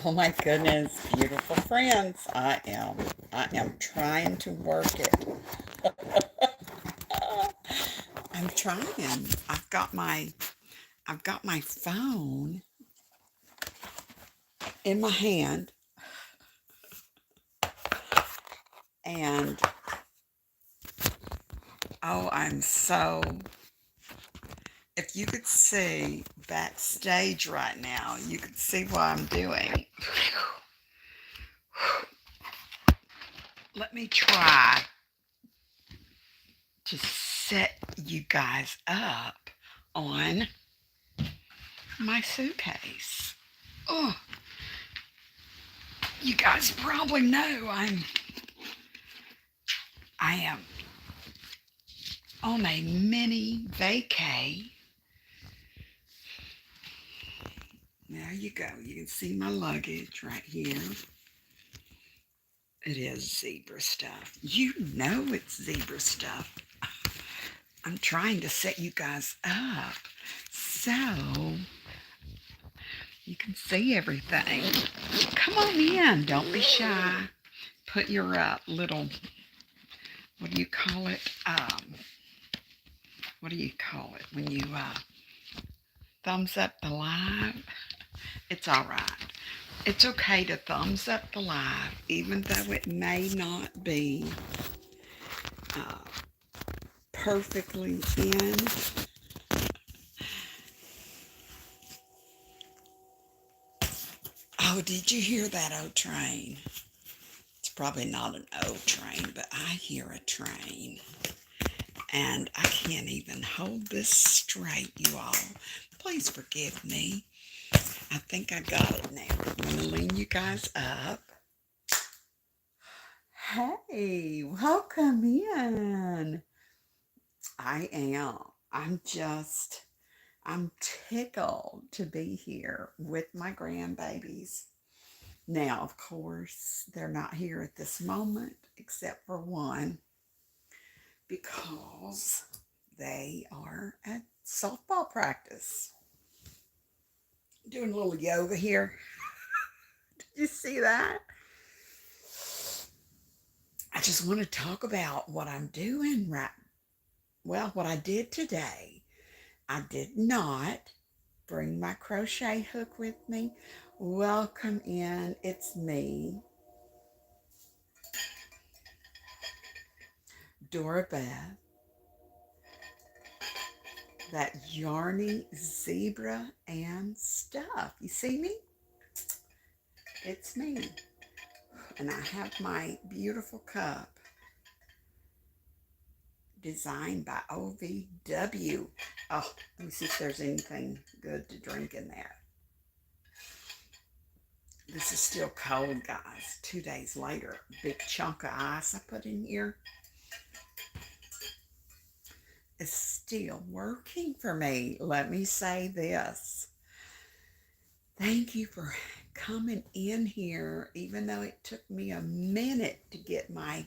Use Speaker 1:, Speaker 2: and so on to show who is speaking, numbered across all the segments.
Speaker 1: Oh my goodness, beautiful friends. I am trying to work it. I'm trying. I've got my phone in my hand and oh, if you could see backstage right now, you could see what I'm doing. Let me try to set you guys up on my suitcase. Oh, you guys probably know I am on a mini vacay. There you go. You can see my luggage right here. It is zebra stuff. You know it's zebra stuff. I'm trying to set you guys up so you can see everything. Come on in. Don't be shy. Put your little, what do you call it? What do you call it when you thumbs up the live? It's all right. It's okay to thumbs up the live, even though it may not be uh, perfectly in. Oh, did you hear that O train? It's probably not an O train, but I hear a train. And I can't even hold this straight, you all. Please forgive me. I think I got it now. I'm going to lean you guys up. Hey, welcome in. I am. I'm tickled to be here with my grandbabies. Now, of course, they're not here at this moment, except for one, because they are at softball practice. Doing a little yoga here. Did you see that? I just want to talk about what I'm doing right. Well, what I did today. I did not bring my crochet hook with me. Welcome in. It's me, Dora Beth, that yarny zebra and stuff. You see me? It's me. And I have my beautiful cup designed by OVW. Oh, let me see if there's anything good to drink in there. This is still cold, guys. 2 days later, big chunk of ice I put in here is still working for me. Let me say this. Thank you for coming in here, even though it took me a minute to get my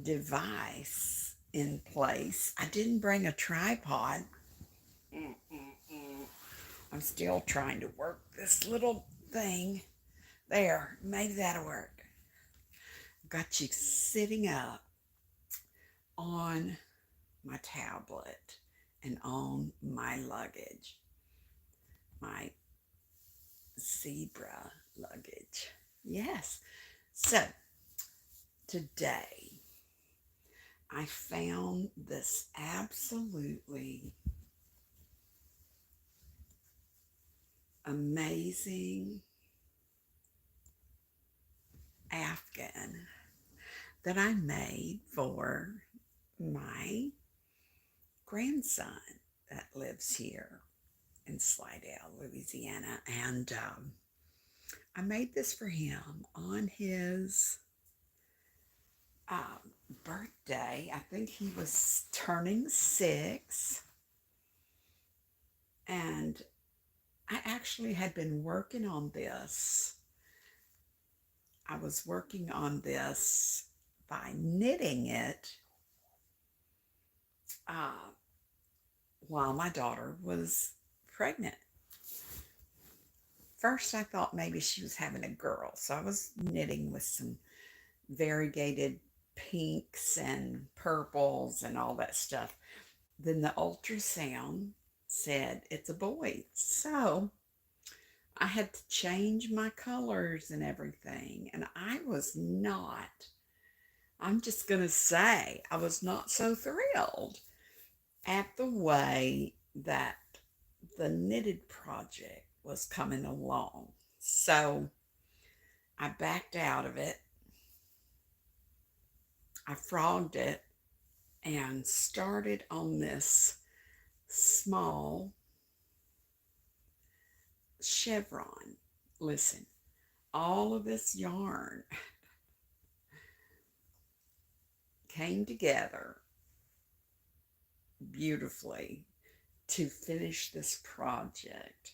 Speaker 1: device in place. I didn't bring a tripod. I'm still trying to work this little thing. There, maybe that'll work. Got you sitting up on my tablet and on my luggage, my zebra luggage. Yes. So today I found this absolutely amazing Afghan that I made for my grandson that lives here in Slidell, Louisiana. And I made this for him on his birthday. I think he was turning 6. And I actually had been working on this. I was working on this by knitting it uh, while my daughter was pregnant. first I thought maybe she was having a girl. So I was knitting with some variegated pinks and purples and all that stuff. Then the ultrasound said it's a boy. So I had to change my colors and everything. And I was not, I'm just going to say, I was not so thrilled at the way that the knitted project was coming along. So I backed out of it. I frogged it and started on this small chevron. Listen, all of this yarn came together beautifully to finish this project.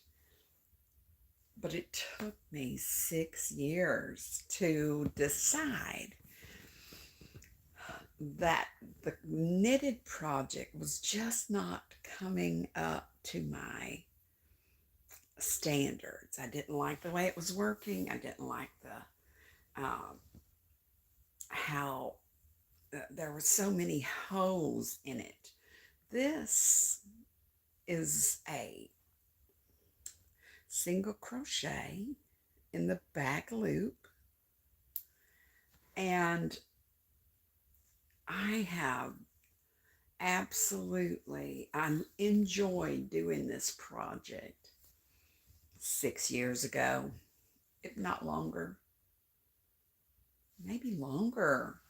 Speaker 1: But it took me 6 years to decide that the knitted project was just not coming up to my standards. I didn't like the way it was working. I didn't like the how there were so many holes in it. This is a single crochet in the back loop, and I have I enjoyed doing this project 6 years ago, if not longer, maybe longer.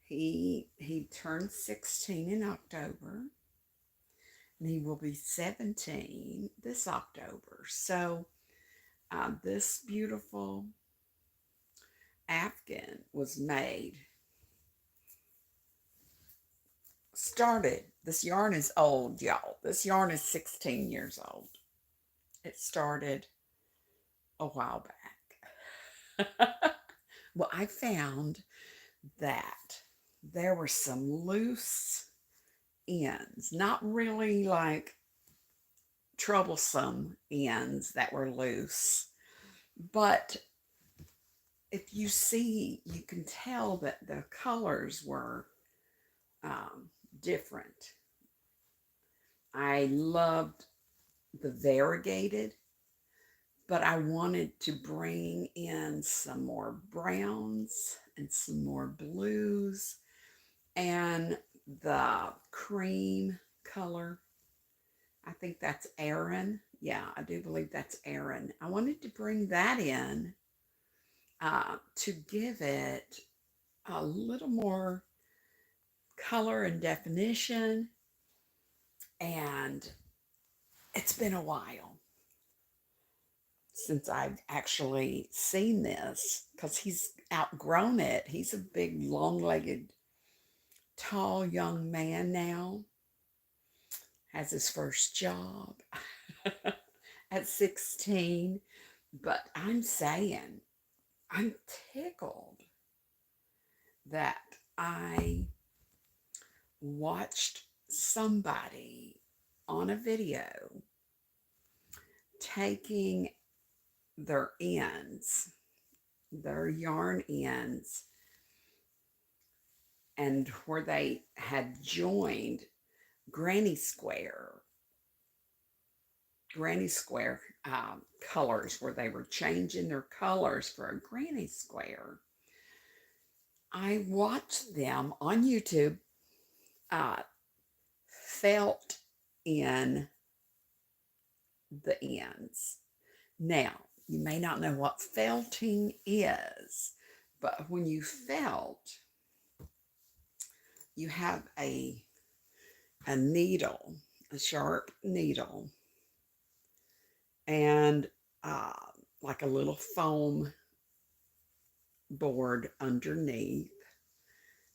Speaker 1: He turned 16 in October, and he will be 17 this October. So this beautiful Afghan was started. This yarn is old, y'all. This yarn is 16 years old. It started a while back. Well, I found that there were some loose ends, not really like troublesome ends that were loose, but if you see, you can tell that the colors were different. I loved the variegated, but I wanted to bring in some more browns and some more blues and the cream color. I think that's Aaron. Yeah, I do believe that's Aaron. I wanted to bring that in to give it a little more color and definition. And it's been a while since I've actually seen this because he's outgrown it. He's a big, long legged, tall young man now, has his first job at 16. But I'm saying, I'm tickled that I watched somebody on a video taking their ends, their yarn ends, and where they had joined granny square, granny square colors, where they were changing their colors for a granny square. I watched them on YouTube felt in the ends. Now, you may not know what felting is, but when you felt, you have a needle, a sharp needle, and like a little foam board underneath.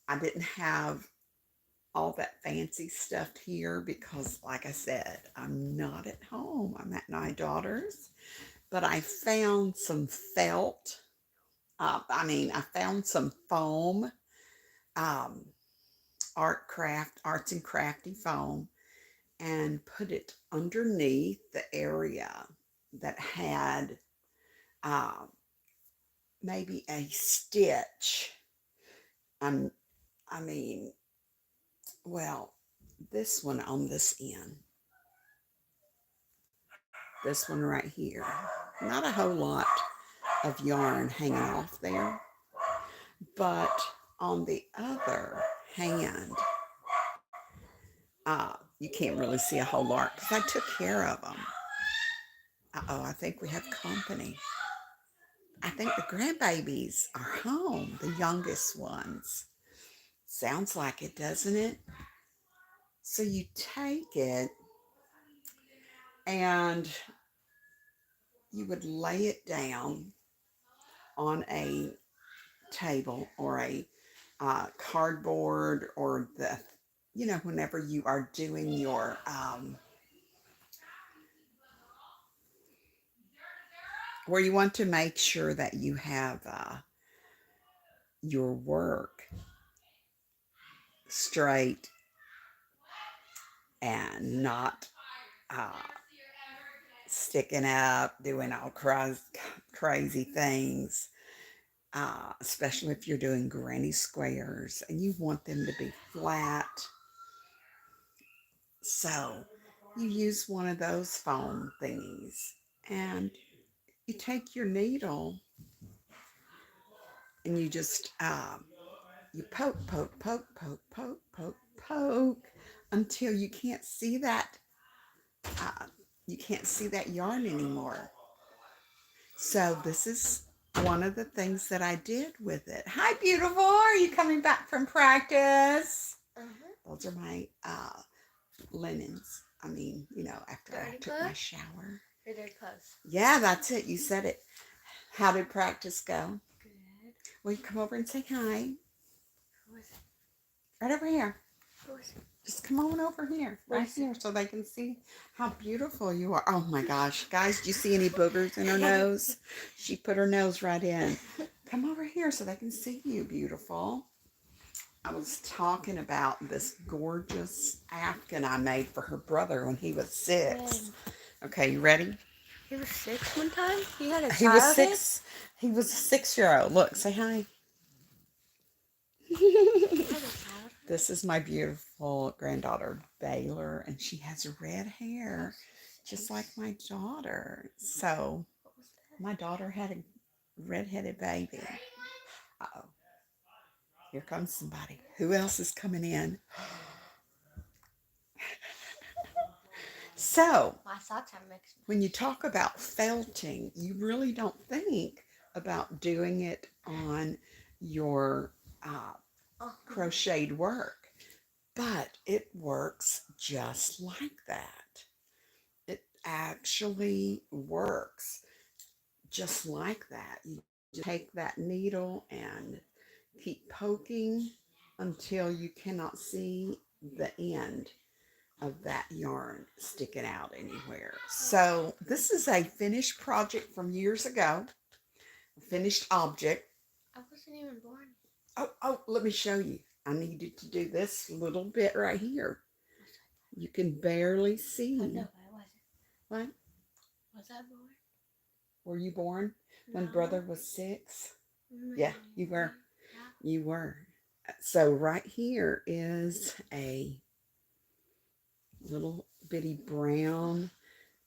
Speaker 1: I didn't have all that fancy stuff here because, like I said, I'm not at home. I'm at my daughter's. But I found some felt. I found some foam, um, arts and crafty foam, and put it underneath the area that had uh, maybe a stitch. Um, I mean, well, this one on this end, this one right here, not a whole lot of yarn hanging off there, but on the other hand, you can't really see a whole lot because I took care of them. Uh-oh, I think we have company. I think the grandbabies are home, the youngest ones. Sounds like it, doesn't it? So you take it and you would lay it down on a table or a cardboard or whenever you are doing your, where you want to make sure that you have your work straight and not uh, sticking up, doing all crazy things, especially if you're doing granny squares and you want them to be flat. So you use one of those foam thingies and you take your needle and you just you poke, poke, poke, poke, poke, poke, poke until uh, you can't see that yarn anymore. So this is one of the things that I did with it. Hi, beautiful. Are you coming back from practice? Those are my linens. I mean, after I took my shower.
Speaker 2: They're close.
Speaker 1: Yeah, that's it. You said it. How did practice go?
Speaker 2: Good.
Speaker 1: Will you come over and say hi?
Speaker 2: Who is it?
Speaker 1: Right over here.
Speaker 2: Who is it?
Speaker 1: Just come on over here. Right here so they can see how beautiful you are. Oh my gosh. Guys, do you see any boogers in her nose? She put her nose right in. Come over here so they can see you, beautiful. I was talking about this gorgeous Afghan I made for her brother when he was 6. Okay, you ready?
Speaker 2: He was 6 one time? He had a child?
Speaker 1: He was 6. He was a 6-year-old. Look, say hi. This is my beautiful granddaughter, Baylor, and she has red hair, just like my daughter. So, my daughter had a redheaded baby. Uh-oh. Here comes somebody. Who else is coming in? So,
Speaker 2: My socks are mixed.
Speaker 1: when you talk about felting, you really don't think about doing it on your crocheted work, but it works just like that. It actually works just like that. You just take that needle and keep poking until you cannot see the end of that yarn sticking out anywhere. So this is a finished project from years ago, a finished object.
Speaker 2: I wasn't even born.
Speaker 1: Oh, let me show you. I needed to do this little bit right here. You can barely see.
Speaker 2: Oh, no, I wasn't.
Speaker 1: What?
Speaker 2: Was I born?
Speaker 1: Were you born when
Speaker 2: No.
Speaker 1: brother was 6?
Speaker 2: Mm-hmm.
Speaker 1: Yeah, you were.
Speaker 2: Yeah.
Speaker 1: You were. So right here is a little bitty brown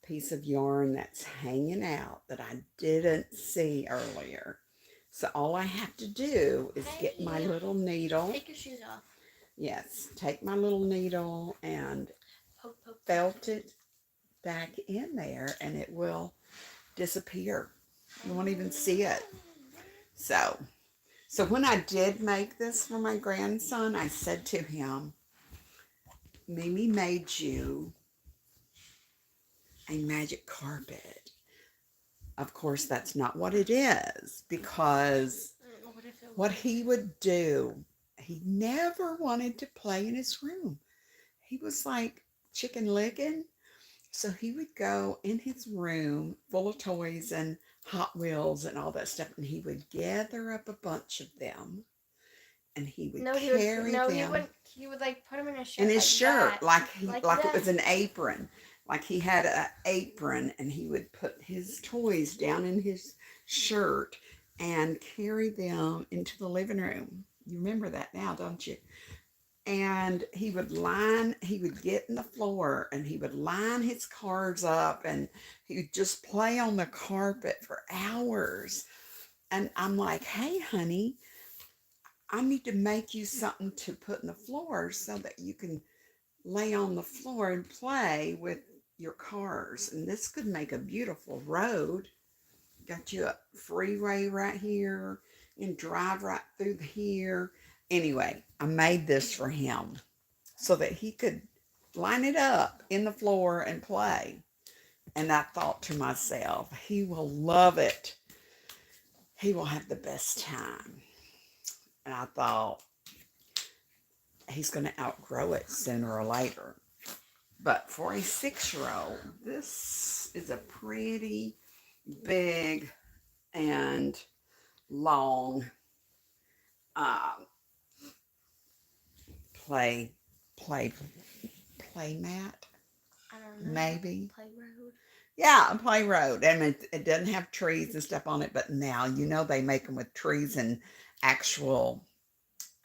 Speaker 1: piece of yarn that's hanging out that I didn't see earlier. So all I have to do is get my little needle.
Speaker 2: Take your shoes off.
Speaker 1: Yes, take my little needle and
Speaker 2: Poke, poke,
Speaker 1: felt it back in there and it will disappear. You won't even see it. So when I did make this for my grandson, I said to him, Mimi made you a magic carpet. Of course, that's not what it is, because what he would do, he never wanted to play in his room. He was like chicken licking. So he would go in his room full of toys and Hot Wheels and all that stuff, and he would gather up a bunch of them, and he would carry them.
Speaker 2: He would like put them in his shirt.
Speaker 1: In his shirt,
Speaker 2: that.
Speaker 1: like it was an apron. like he had an apron and he would put his toys down in his shirt and carry them into the living room. You remember that now, don't you? And he would get in the floor and he would line his cars up and he would just play on the carpet for hours. And I'm like, hey, honey, I need to make you something to put in the floor so that you can lay on the floor and play with your cars. And this could make a beautiful road. Got you a freeway right here and drive right through here. Anyway, I made this for him so that he could line it up in the floor and play. And I thought to myself, he will love it. He will have the best time. And I thought, he's going to outgrow it sooner or later. But for a 6-year-old, this is a pretty big and long play mat,
Speaker 2: I don't know.
Speaker 1: maybe.
Speaker 2: Play road.
Speaker 1: Yeah, a play road, and it doesn't have trees and stuff on it. But now they make them with trees and actual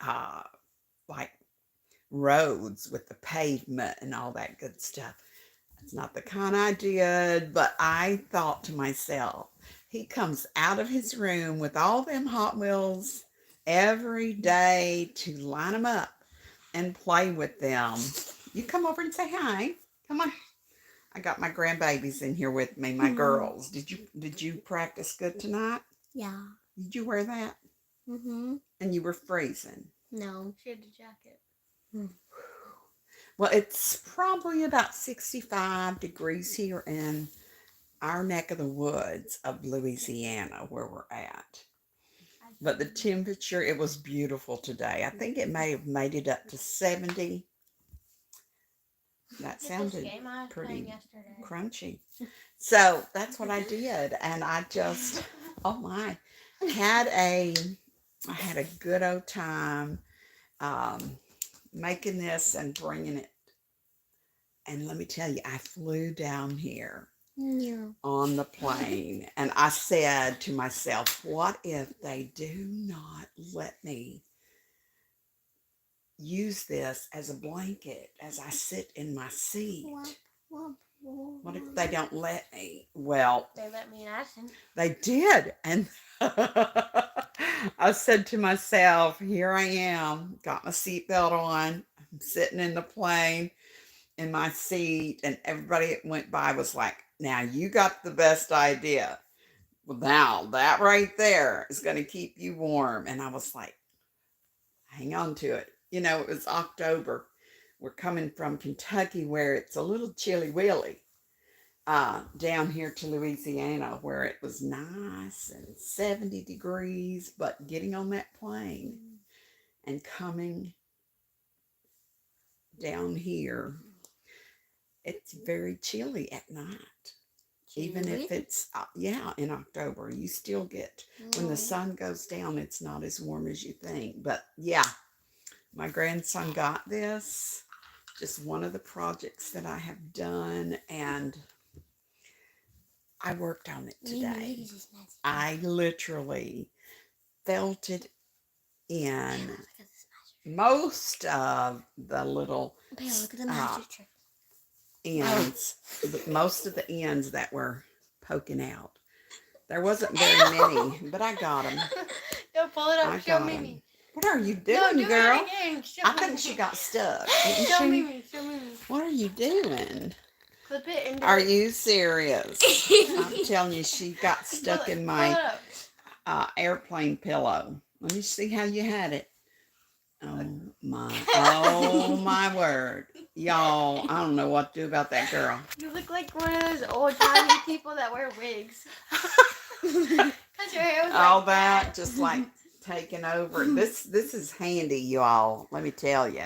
Speaker 1: uh, like roads with the pavement and all that good stuff. It's not the kind I did, but I thought to myself, he comes out of his room with all them Hot Wheels every day to line them up and play with them. You come over and say hi. Come on. I got my grandbabies in here with me, my girls. Did you practice good tonight?
Speaker 2: Yeah.
Speaker 1: Did you wear that?
Speaker 2: Mm-hmm.
Speaker 1: And you were freezing.
Speaker 2: No. She had the jacket.
Speaker 1: Well, it's probably about 65 degrees here in our neck of the woods of Louisiana where we're at. But the temperature, it was beautiful today. I think it may have made it up to 70. That sounded pretty crunchy. So that's what I did. And I just, oh my, I had a good old time making this and bringing it. And let me tell you, I flew down here on the plane. And I said to myself, what if they do not let me use this as a blanket as I sit in my seat? What if they don't let me? Well,
Speaker 2: they let me in Athens.
Speaker 1: They did. And I said to myself, here I am, got my seatbelt on, I'm sitting in the plane in my seat, and everybody that went by was like, now you got the best idea. Well, now that right there is going to keep you warm. And I was like, hang on to it. It was October. We're coming from Kentucky where it's a little chilly willy. Down here to Louisiana where it was nice and 70 degrees, but getting on that plane and coming down here, it's very chilly at night. Even if it's, in October, you still get, when the sun goes down, it's not as warm as you think. But yeah, my grandson got this, just one of the projects that I have done, and I worked on it today. I literally felt it in most of the little ends, most of the ends that were poking out. There wasn't very many, but I got them.
Speaker 2: Don't pull it up. Show Mimi.
Speaker 1: What are you doing, girl? I think
Speaker 2: Mimi.
Speaker 1: she got stuck.
Speaker 2: Show Mimi.
Speaker 1: What are you doing?
Speaker 2: Clip it into
Speaker 1: Are you serious? I'm telling you, she got stuck in my airplane pillow. Let me see how you had it. Oh my word. Y'all, I don't know what to do about that girl.
Speaker 2: You look like one of those old timey people that wear wigs. Because your hair was
Speaker 1: all
Speaker 2: like
Speaker 1: that just like taking over. This is handy, y'all. Let me tell you.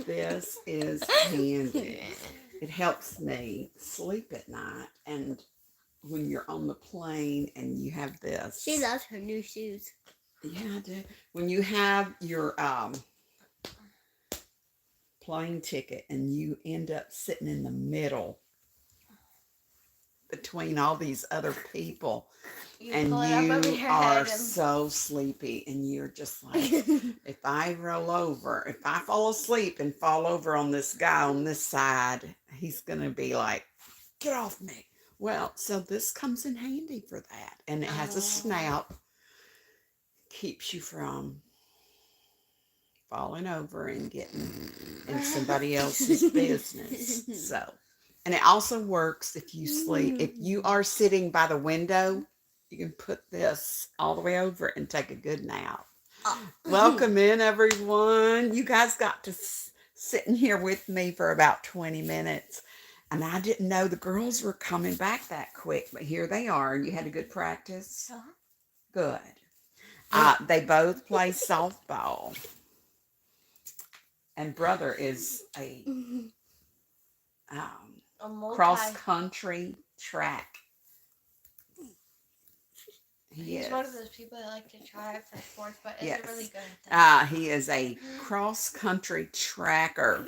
Speaker 1: This is handy. It helps me sleep at night, and when you're on the plane and you have this.
Speaker 2: She loves her new shoes.
Speaker 1: Yeah, I do. When you have your plane ticket and you end up sitting in the middle between all these other people, and you are so sleepy, and you're just like, if I roll over, if I fall asleep and fall over on this guy on this side, he's going to be like, get off me. Well, so this comes in handy for that. And it has a snout, keeps you from falling over and getting in somebody else's business. So, and it also works if you sleep. If you are sitting by the window, you can put this all the way over and take a good nap. Welcome in, everyone. You guys got to sit in here with me for about 20 minutes. And I didn't know the girls were coming back that quick, but here they are. You had a good practice? Good. They both play softball. And brother is a cross-country track.
Speaker 2: He's one of those people that like to try out for sports, but isn't really good at that.
Speaker 1: He is a cross-country tracker.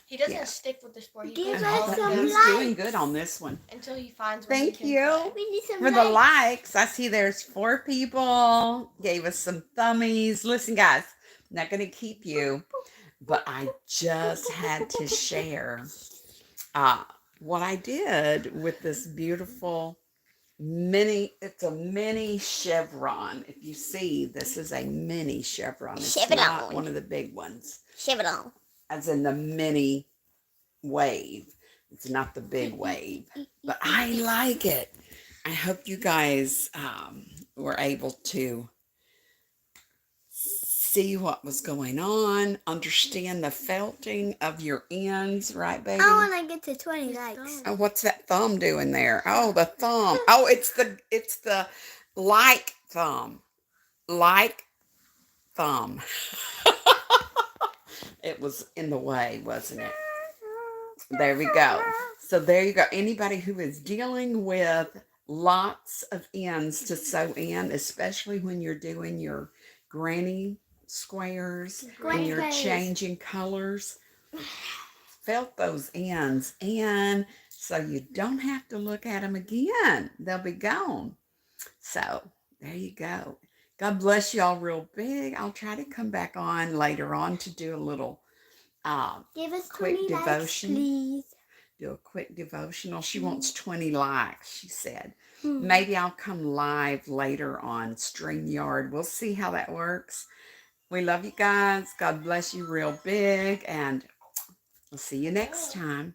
Speaker 2: He doesn't stick with the sport. He
Speaker 1: He's doing good on this one.
Speaker 2: Until he finds one.
Speaker 1: Thank you for the likes. I see there's 4 people. Gave us some thummies. Listen, guys, I'm not going to keep you, but I just had to share what I did with this beautiful it's a mini chevron. If you see, this is a mini chevron. It's not one of the big ones. Chevron. As in the mini wave. It's not the big wave. But I like it. I hope you guys were able to see what was going on, understand the felting of your ends, right, baby?
Speaker 3: I want to get to 20 likes.
Speaker 1: Oh, what's that thumb doing there? Oh, the thumb. Oh, it's the like thumb. Like thumb. It was in the way, wasn't it? There we go. So there you go. Anybody who is dealing with lots of ends to sew in, especially when you're doing your granny squares and you're changing colors, felt those ends in so you don't have to look at them again. They'll be gone. So there you go. God bless y'all real big. I'll try to come back on later on to do a little
Speaker 3: give us
Speaker 1: quick
Speaker 3: 20
Speaker 1: devotion.
Speaker 3: Likes, please.
Speaker 1: Do a quick devotional. She wants 20 likes, she said. Maybe I'll come live later on StreamYard. We'll see how that works. We love you guys. God bless you real big. And we'll see you next time.